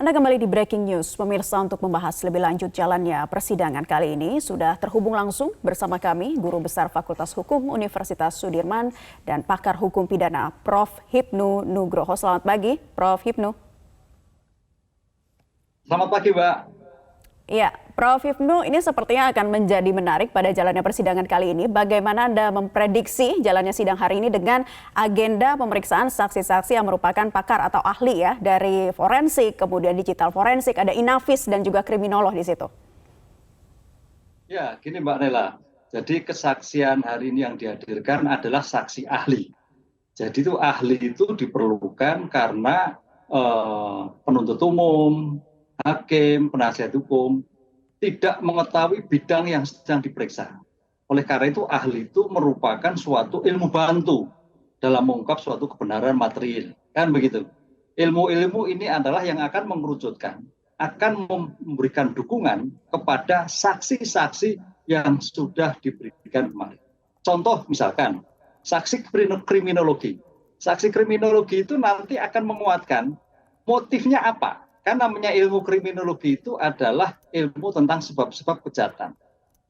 Anda kembali di Breaking News. Pemirsa, untuk membahas lebih lanjut jalannya persidangan kali ini, sudah terhubung langsung bersama kami, Guru Besar Fakultas Hukum Universitas Sudirman dan pakar hukum pidana, Prof. Hipnu Nugroho. Selamat pagi, Prof. Hipnu. Selamat pagi, Mbak. Ya, Prof. Hipnu, ini sepertinya akan menjadi menarik pada jalannya persidangan kali ini. Bagaimana Anda memprediksi jalannya sidang hari ini dengan agenda pemeriksaan saksi-saksi yang merupakan pakar atau ahli ya dari forensik, kemudian digital forensik, ada Inavis dan juga kriminolog di situ. Ya, gini Mbak Nela. Jadi kesaksian hari ini yang dihadirkan adalah saksi ahli. Jadi itu ahli itu diperlukan karena penuntut umum, hakim, penasihat hukum tidak mengetahui bidang yang sedang diperiksa. Oleh karena itu ahli itu merupakan suatu ilmu bantu dalam mengungkap suatu kebenaran material. Kan begitu. Ilmu-ilmu ini adalah yang akan mengerucutkan, akan memberikan dukungan kepada saksi-saksi yang sudah diberikan kemarin. Contoh misalkan, saksi kriminologi. Saksi kriminologi itu nanti akan menguatkan motifnya apa. Kan namanya ilmu kriminologi itu adalah ilmu tentang sebab-sebab kejahatan.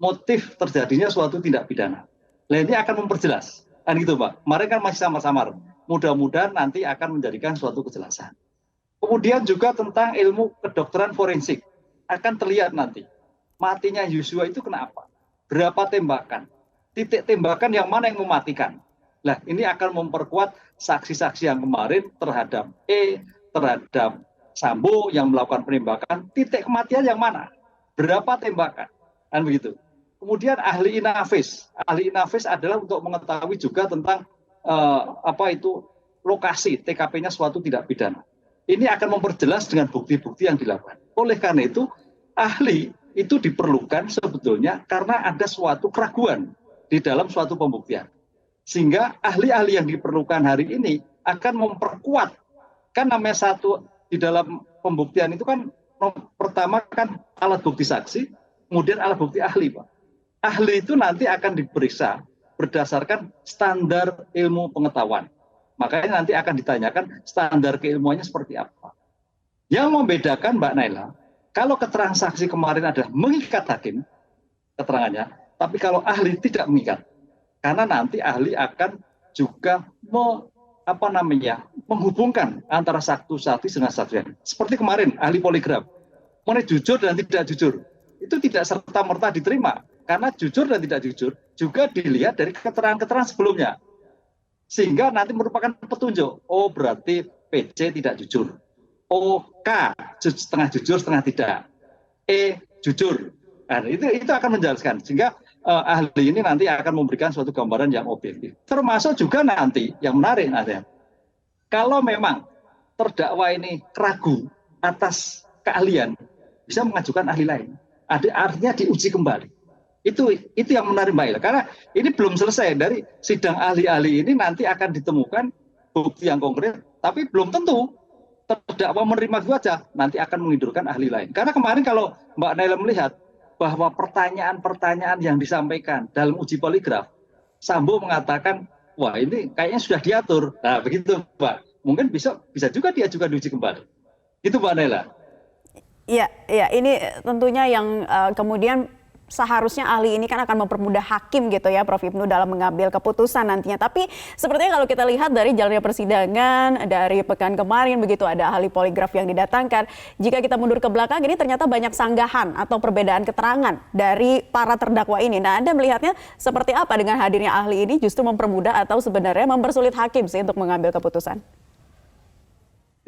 Motif terjadinya suatu tindak pidana. Nah ini akan memperjelas. Kan gitu Pak. Kemarin kan masih samar-samar. Mudah-mudahan nanti akan menjadikan suatu kejelasan. Kemudian juga tentang ilmu kedokteran forensik. Akan terlihat nanti. Matinya Yosua itu kenapa? Berapa tembakan? Titik tembakan yang mana yang mematikan? Nah ini akan memperkuat saksi-saksi yang kemarin terhadap terhadap Sambo yang melakukan penembakan, titik kematian yang mana? Berapa tembakan? Kan begitu. Kemudian ahli Inavis. Ahli Inavis adalah untuk mengetahui juga tentang lokasi TKP-nya suatu tindak pidana. Ini akan memperjelas dengan bukti-bukti yang dilakukan. Oleh karena itu, ahli itu diperlukan sebetulnya karena ada suatu keraguan di dalam suatu pembuktian. Sehingga ahli-ahli yang diperlukan hari ini akan memperkuat. Kan namanya satu di dalam pembuktian itu kan pertama kan alat bukti saksi, kemudian alat bukti ahli, Pak. Ahli itu nanti akan diperiksa berdasarkan standar ilmu pengetahuan. Makanya nanti akan ditanyakan standar keilmuannya seperti apa. Yang membedakan Mbak Naila, kalau keterangan saksi kemarin adalah mengikat hakim keterangannya, tapi kalau ahli tidak mengikat. Karena nanti ahli akan juga menghubungkan antara saksi dengan saksi. Seperti kemarin ahli poligraf, mengenai jujur dan tidak jujur, itu tidak serta-merta diterima karena jujur dan tidak jujur juga dilihat dari keterangan-keterangan sebelumnya, sehingga nanti merupakan petunjuk. Oh berarti PC tidak jujur, K setengah jujur setengah tidak, jujur. Nah, itu akan menjelaskan sehingga ahli ini nanti akan memberikan suatu gambaran yang objektif. Termasuk juga nanti yang menarik ada, kalau memang terdakwa ini ragu atas keahlian, bisa mengajukan ahli lain. Artinya diuji kembali. Itu yang menarik Mbak Ila. Karena ini belum selesai dari sidang ahli-ahli ini, nanti akan ditemukan bukti yang konkret, tapi belum tentu terdakwa menerima itu aja, nanti akan mengindurkan ahli lain. Karena kemarin kalau Mbak Naila melihat bahwa pertanyaan-pertanyaan yang disampaikan dalam uji poligraf, Sambo mengatakan, wah ini kayaknya sudah diatur. Nah begitu Mbak, mungkin bisa juga diajukan uji kembali. Itu Mbak Naila. Iya, ini tentunya yang kemudian seharusnya ahli ini kan akan mempermudah hakim gitu ya Prof. Hipnu dalam mengambil keputusan nantinya. Tapi sepertinya kalau kita lihat dari jalannya persidangan dari pekan kemarin begitu ada ahli poligraf yang didatangkan. Jika kita mundur ke belakang ini ternyata banyak sanggahan atau perbedaan keterangan dari para terdakwa ini. Nah Anda melihatnya seperti apa dengan hadirnya ahli ini justru mempermudah atau sebenarnya mempersulit hakim sih untuk mengambil keputusan?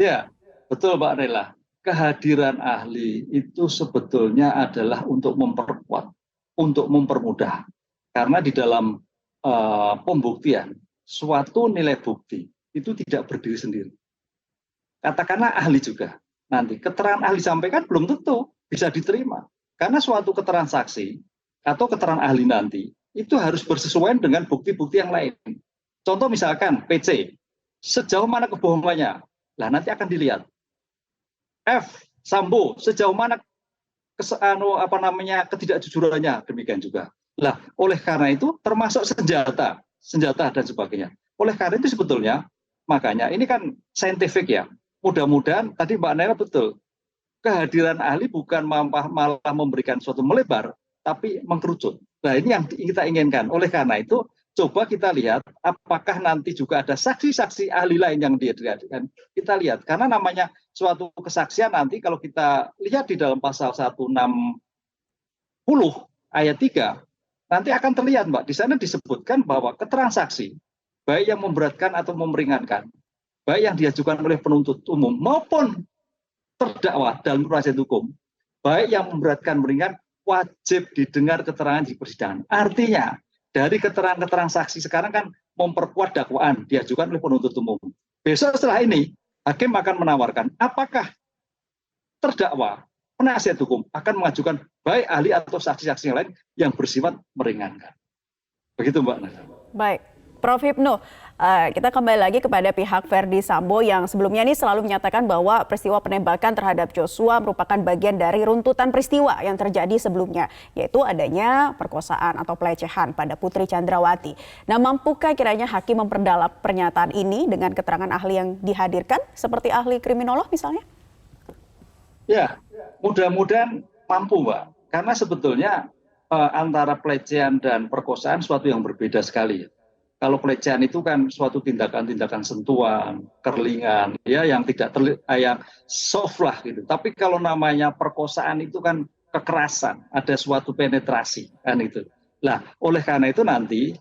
Ya, betul Mbak Nela. Kehadiran ahli itu sebetulnya adalah untuk memperkuat, untuk mempermudah. Karena di dalam pembuktian, suatu nilai bukti itu tidak berdiri sendiri. Katakanlah ahli juga. Nanti keterangan ahli sampaikan belum tentu bisa diterima. Karena suatu keterangan saksi atau keterangan ahli nanti itu harus bersesuaian dengan bukti-bukti yang lain. Contoh misalkan PC, sejauh mana kebohongannya? Lah nanti akan dilihat. Sambo sejauh mana ketidakjujurannya, demikian juga. Lah oleh karena itu termasuk senjata dan sebagainya. Oleh karena itu sebetulnya makanya ini kan saintifik ya. Mudah-mudahan tadi Mbak Naila betul. kehadiran ahli bukan malah memberikan suatu melebar, tapi mengkerucut. Nah, ini yang kita inginkan. Oleh karena itu, coba kita lihat apakah nanti juga ada saksi-saksi ahli lain yang dihadirkan. Kita lihat, karena namanya suatu kesaksian nanti kalau kita lihat di dalam pasal 160 ayat 3, nanti akan terlihat, Mbak, di sana disebutkan bahwa keterangan saksi, baik yang memberatkan atau memeringankan, baik yang diajukan oleh penuntut umum maupun terdakwa dalam proses hukum, baik yang memberatkan meringan, wajib didengar keterangan di persidangan. Artinya, dari keterangan-keterangan saksi sekarang kan memperkuat dakwaan diajukan oleh penuntut umum. Besok setelah ini, hakim akan menawarkan apakah terdakwa, penasihat hukum akan mengajukan baik ahli atau saksi-saksi yang lain yang bersifat meringankan. Begitu, Mbak Nada. Baik, Prof. Hipnu, kita kembali lagi kepada pihak Verdi Sambo yang sebelumnya ini selalu menyatakan bahwa peristiwa penembakan terhadap Joshua merupakan bagian dari runtutan peristiwa yang terjadi sebelumnya, yaitu adanya perkosaan atau pelecehan pada Putri Chandrawati. Nah, mampukah kiranya hakim memperdalam pernyataan ini dengan keterangan ahli yang dihadirkan, seperti ahli kriminolog misalnya? Ya, mudah-mudahan mampu, Mbak. Karena sebetulnya antara pelecehan dan perkosaan suatu yang berbeda sekali. Kalau pelecehan itu kan suatu tindakan-tindakan sentuhan, kerlingan, ya yang tidak yang soft lah gitu. Tapi kalau namanya perkosaan itu kan kekerasan, ada suatu penetrasi kan itu. Nah, oleh karena itu nanti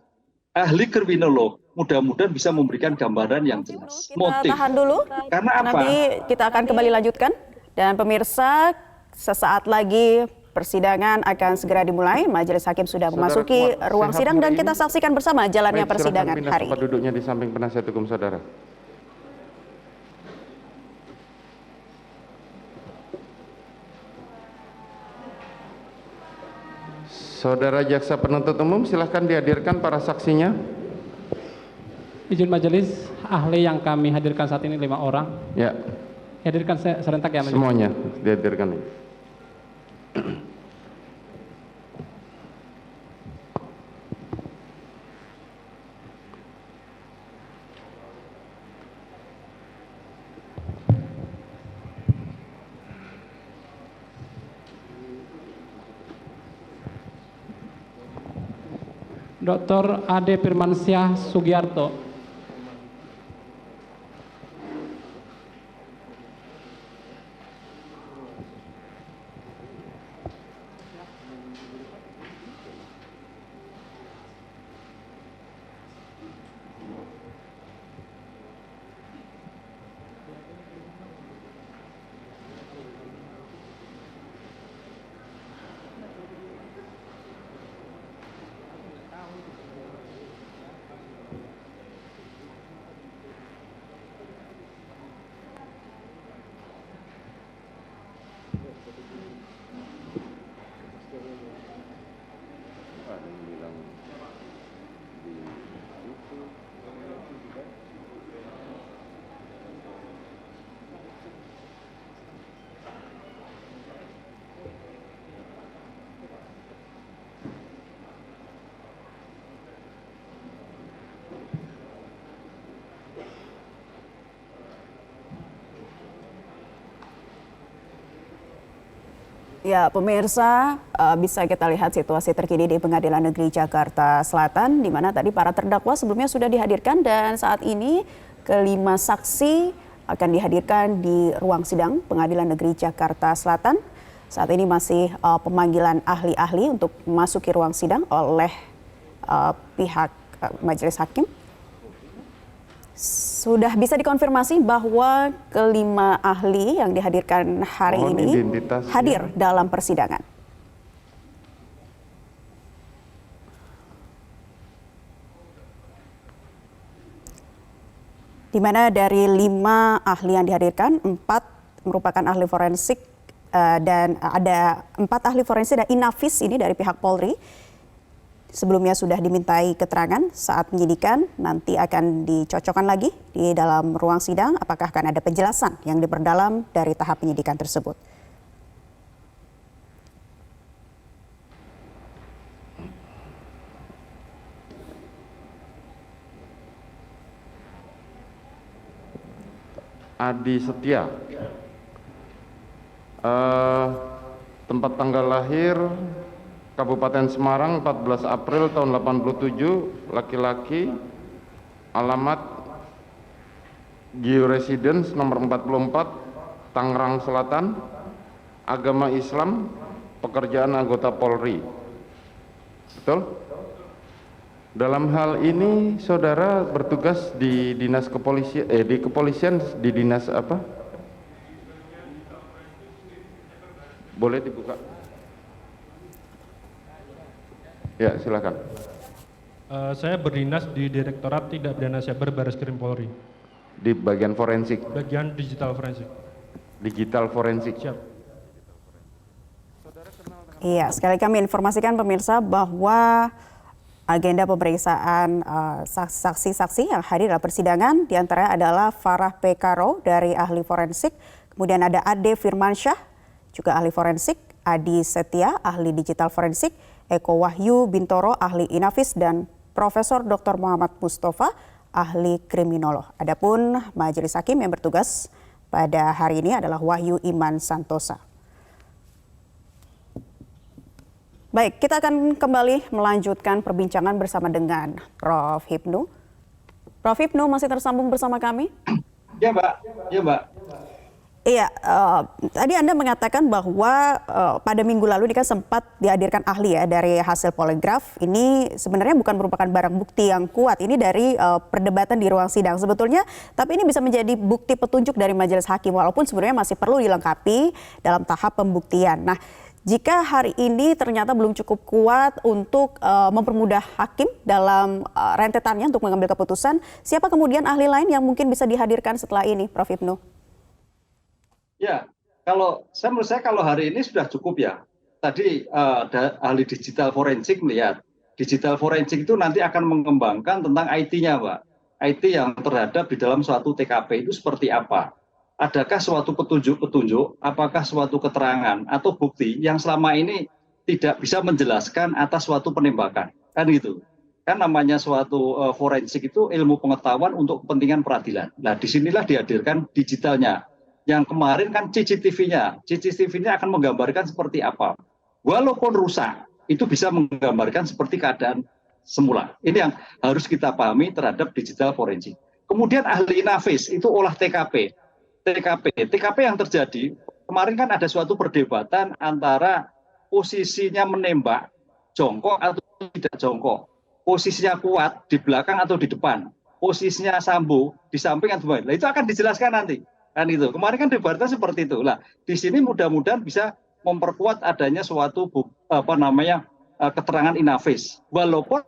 ahli kriminolog mudah-mudahan bisa memberikan gambaran yang jelas. Kita tahan dulu. Karena apa? Nanti kita akan kembali lanjutkan. Dan pemirsa, sesaat lagi persidangan akan segera dimulai. Majelis Hakim sudah memasuki ruang sidang dan kita saksikan bersama jalannya persidangan hari ini. Duduknya di samping penasihat hukum saudara. Saudara jaksa penuntut umum, silahkan dihadirkan para saksinya. Izin majelis, ahli yang kami hadirkan saat ini 5 orang. Ya. Hadirkan serentak ya majelis. Semuanya dihadirkan. Dr. Ade Firmansyah Sugiarto. Ya, pemirsa, bisa kita lihat situasi terkini di Pengadilan Negeri Jakarta Selatan, di mana tadi para terdakwa sebelumnya sudah dihadirkan dan saat ini kelima saksi akan dihadirkan di ruang sidang Pengadilan Negeri Jakarta Selatan. Saat ini masih pemanggilan ahli-ahli untuk memasuki ruang sidang oleh pihak majelis hakim. Sudah bisa dikonfirmasi bahwa kelima ahli yang dihadirkan hari ini hadir dalam persidangan. Di mana dari 5 ahli yang dihadirkan, 4 merupakan ahli forensik dan ada 4 ahli forensik dan Inavis ini dari pihak Polri. Sebelumnya sudah dimintai keterangan saat penyidikan, nanti akan dicocokkan lagi di dalam ruang sidang apakah akan ada penjelasan yang diperdalam dari tahap penyidikan tersebut. Adi Setia, Eh, tempat tanggal lahir Kabupaten Semarang 14 April tahun 87, laki-laki, alamat georesidence nomor 44, Tangerang Selatan, agama Islam, pekerjaan anggota Polri. Betul? Dalam hal ini saudara bertugas di dinas kepolisian, di kepolisian, di dinas apa? Boleh dibuka? Ya, silakan. Saya berdinas di Direktorat Tindak Pidana Cyber Barreskrim Polri, Di bagian forensik, bagian digital forensik. digital forensik. Siap. Iya, sekali kami informasikan pemirsa bahwa agenda pemeriksaan saksi-saksi yang hadir dalam persidangan diantaranya adalah Farah P. Karo dari ahli forensik, kemudian ada Ade Firmansyah, juga ahli forensik, Adi Setia, ahli digital forensik, Eko Wahyu Bintoro, ahli Inavis, dan Profesor Dr. Muhammad Mustafa, ahli kriminolog. Adapun majelis hakim yang bertugas pada hari ini adalah Wahyu Iman Santosa. Baik, kita akan kembali melanjutkan perbincangan bersama dengan Prof. Hipnu. Prof. Hipnu masih tersambung bersama kami? Ya, Mbak. Ya, Mbak. Iya, tadi Anda mengatakan bahwa pada minggu lalu ini kan sempat dihadirkan ahli ya dari hasil poligraf. Ini sebenarnya bukan merupakan barang bukti yang kuat. Ini dari perdebatan di ruang sidang sebetulnya. Tapi ini bisa menjadi bukti petunjuk dari majelis hakim walaupun sebenarnya masih perlu dilengkapi dalam tahap pembuktian. Nah, jika hari ini ternyata belum cukup kuat untuk mempermudah hakim dalam rentetannya untuk mengambil keputusan, siapa kemudian ahli lain yang mungkin bisa dihadirkan setelah ini, Prof. Hipnu? Ya, menurut saya kalau hari ini sudah cukup ya. Tadi ahli digital forensik melihat digital forensik itu nanti akan mengembangkan tentang IT-nya, Pak. IT yang terhadap di dalam suatu TKP itu seperti apa? Adakah suatu petunjuk-petunjuk, apakah suatu keterangan atau bukti yang selama ini tidak bisa menjelaskan atas suatu penembakan, kan gitu. Kan namanya suatu forensik itu ilmu pengetahuan untuk kepentingan peradilan. Nah, disinilah dihadirkan digitalnya. Yang kemarin kan CCTV-nya akan menggambarkan seperti apa. Walaupun rusak, itu bisa menggambarkan seperti keadaan semula. Ini yang harus kita pahami terhadap digital forensik. Kemudian ahli Inavis itu olah TKP yang terjadi, kemarin kan ada suatu perdebatan antara posisinya menembak jongkok atau tidak jongkok, posisinya kuat di belakang atau di depan, posisinya Sambo di samping atau di. Nah, itu akan dijelaskan nanti. Kan itu. Kemarin kan debatnya seperti itu. Lah, di sini mudah-mudahan bisa memperkuat adanya suatu keterangan Inavis. Walaupun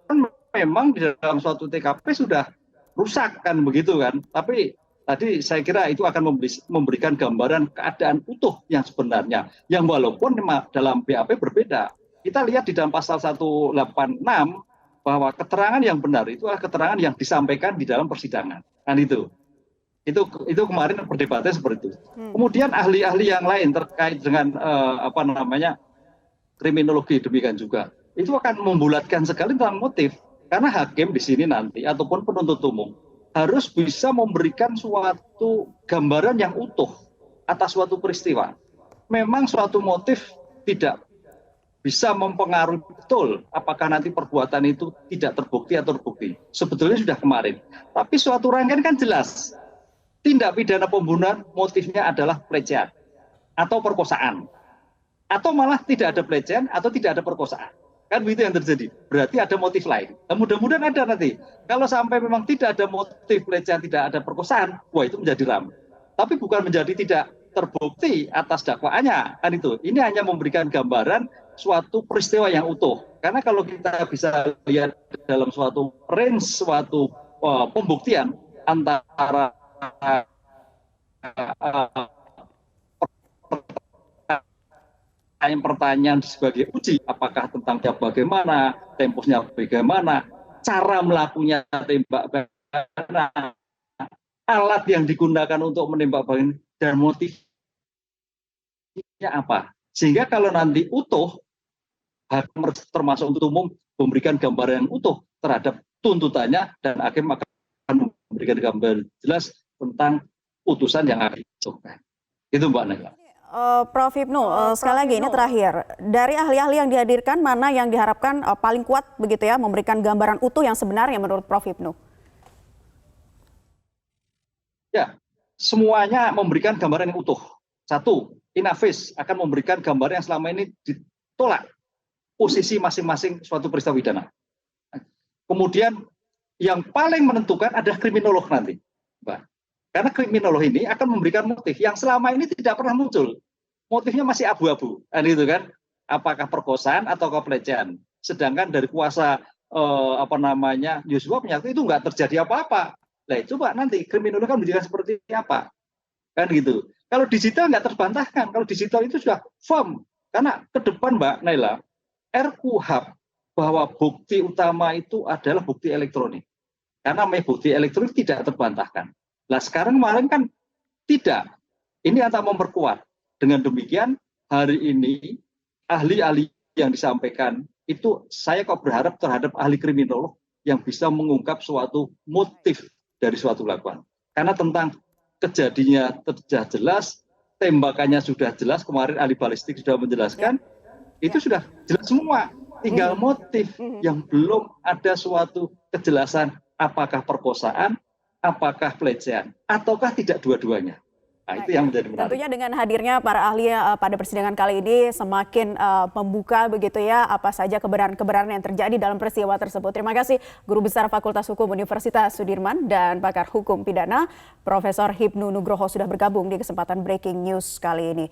memang di dalam suatu TKP sudah rusak kan begitu kan. Tapi tadi saya kira itu akan memberikan gambaran keadaan utuh yang sebenarnya. Yang walaupun dalam BAP berbeda. Kita lihat di dalam pasal 186 bahwa keterangan yang benar itu adalah keterangan yang disampaikan di dalam persidangan. Kan itu. Itu kemarin perdebatannya seperti itu. Kemudian ahli-ahli yang lain terkait dengan kriminologi demikian juga. Itu akan membulatkan sekali tentang motif. Karena hakim di sini nanti ataupun penuntut umum harus bisa memberikan suatu gambaran yang utuh atas suatu peristiwa. Memang suatu motif tidak bisa mempengaruhi betul apakah nanti perbuatan itu tidak terbukti atau terbukti. Sebetulnya sudah kemarin. Tapi suatu rangkaian kan jelas. Tindak pidana pembunuhan motifnya adalah pelecehan atau perkosaan. Atau malah tidak ada pelecehan atau tidak ada perkosaan. Kan begitu yang terjadi. Berarti ada motif lain. Nah, mudah-mudahan ada nanti. Kalau sampai memang tidak ada motif pelecehan, tidak ada perkosaan, wah itu menjadi ramai. Tapi bukan menjadi tidak terbukti atas dakwaannya. Kan itu. Ini hanya memberikan gambaran suatu peristiwa yang utuh. Karena kalau kita bisa lihat dalam suatu range, suatu pembuktian antara pertanyaan sebagai uji, apakah tentang dia bagaimana, temposnya bagaimana, cara melakukannya tembak bagaimana, alat yang digunakan untuk menembak bagaimana, dan motifnya apa. Sehingga kalau nanti utuh, hakim termasuk untuk umum memberikan gambaran yang utuh terhadap tuntutannya dan hakim akan memberikan gambaran jelas tentang putusan yang akan dijatuhkan. Itu Mbak Naya. Prof. Hipnu, sekali lagi ini terakhir, dari ahli-ahli yang dihadirkan, mana yang diharapkan paling kuat begitu ya, memberikan gambaran utuh yang sebenarnya menurut Prof. Hipnu? Ya, semuanya memberikan gambaran yang utuh. Satu, Inavis akan memberikan gambaran yang selama ini ditolak posisi masing-masing suatu peristiwa pidana. Kemudian yang paling menentukan adalah kriminolog nanti, Mbak. Karena kriminolog ini akan memberikan motif yang selama ini tidak pernah muncul. Motifnya masih abu-abu, gitu kan? Apakah perkosaan atau pelecehan. Sedangkan dari kuasa Yosua menyatakan itu nggak terjadi apa-apa. Nah, coba nanti kriminolog kan menjadikan seperti apa, kan gitu. Kalau digital nggak terbantahkan. Kalau digital itu sudah firm. Karena ke depan, Mbak Naila, RKUHP bahwa bukti utama itu adalah bukti elektronik. Karena bukti elektronik tidak terbantahkan. Nah sekarang kemarin kan tidak. Ini akan memperkuat. Dengan demikian hari ini ahli-ahli yang disampaikan itu saya kok berharap terhadap ahli kriminolog yang bisa mengungkap suatu motif dari suatu lakukan. Karena tentang kejadiannya sudah jelas, tembakannya sudah jelas, kemarin ahli balistik sudah menjelaskan, itu sudah jelas semua. Tinggal motif yang belum ada suatu kejelasan apakah perkosaan, apakah pelecehan, ataukah tidak dua-duanya. Nah, itu yang menjadi menarik. Tentunya dengan hadirnya para ahli pada persidangan kali ini semakin membuka begitu ya apa saja kebenaran-kebenaran yang terjadi dalam peristiwa tersebut. Terima kasih Guru Besar Fakultas Hukum Universitas Sudirman dan pakar hukum pidana Profesor Hipnu Nugroho sudah bergabung di kesempatan Breaking News kali ini.